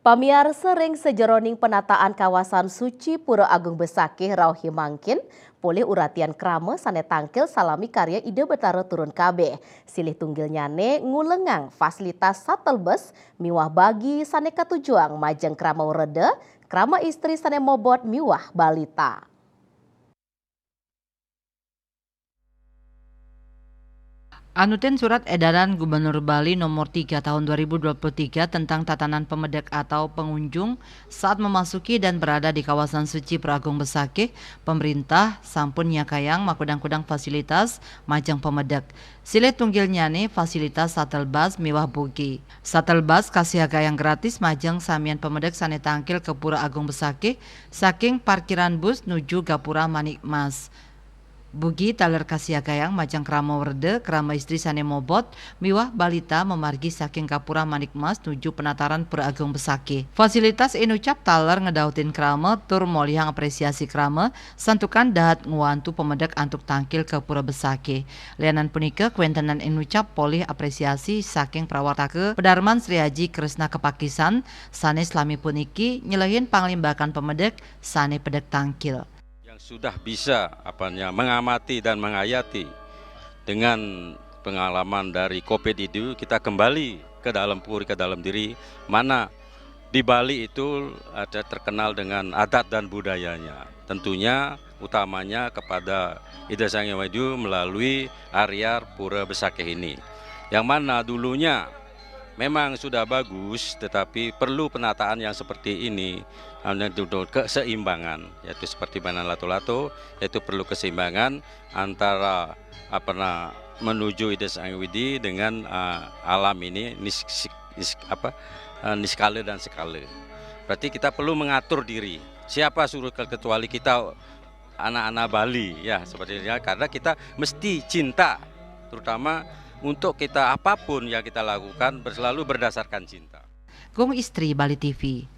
Pamiar sering sejeroning penataan kawasan suci Pura Agung Besakih Rauhi Mangkin, boleh uratian krama sane tangkil salami karya ide betara turun KB. Silih tunggil nyane ngulengang fasilitas shuttle bus miwah bagi sane katujuang majeng krama reda, krama istri sane mobot miwah balita. Anutin Surat Edaran Gubernur Bali Nomor 3 Tahun 2023 tentang tatanan pemedek atau pengunjung saat memasuki dan berada di kawasan suci Peragung Besakih, pemerintah sampun nyakayang makudang-kudang fasilitas majang pemedek. Sile tunggil nyane fasilitas shuttle bus miwah bugi. Shuttle bus kasih yang gratis majang samian pemedek sane tangkil ke Pura Agung Besakih saking parkiran bus nuju Gapura Manik Mas. Bugi taler kasiagayang majang krama werde krama istri sane mobot miwah balita memargi saking Kapura Manik Mas nuju penataran Pura Agung Besakih. Fasilitas inucap taler ngedautin krama tur molihang apresiasi krama santukan dahat nguantu pemedek antuk tangkil ke Pura Besakih. Lianan punika kuentenan inucap polih apresiasi saking prawartake Pedarman Sri Haji Kresna Kepakisan sane selami puniki nyelehin panglimbakan pemedek sane pedek tangkil. Yang sudah bisa mengamati dan menghayati dengan pengalaman dari COVID itu, kita kembali ke dalam puri, ke dalam diri, mana di Bali itu ada terkenal dengan adat dan budayanya. Tentunya utamanya kepada Ida Sang Hyang Widi melalui area Pura Besakih ini. Yang mana dulunya memang sudah bagus, tetapi perlu penataan yang seperti ini, keseimbangan, yaitu seperti mana lato-lato, yaitu perlu keseimbangan antara menuju Ida Sang Hyang Widi dengan alam ini, niskala dan skala. Berarti kita perlu mengatur diri. Siapa suruh kecuali kita anak-anak Bali, ya sepertinya, karena kita mesti cinta, terutama untuk kita apapun yang kita lakukan selalu berdasarkan cinta. Gong Istri Bali TV.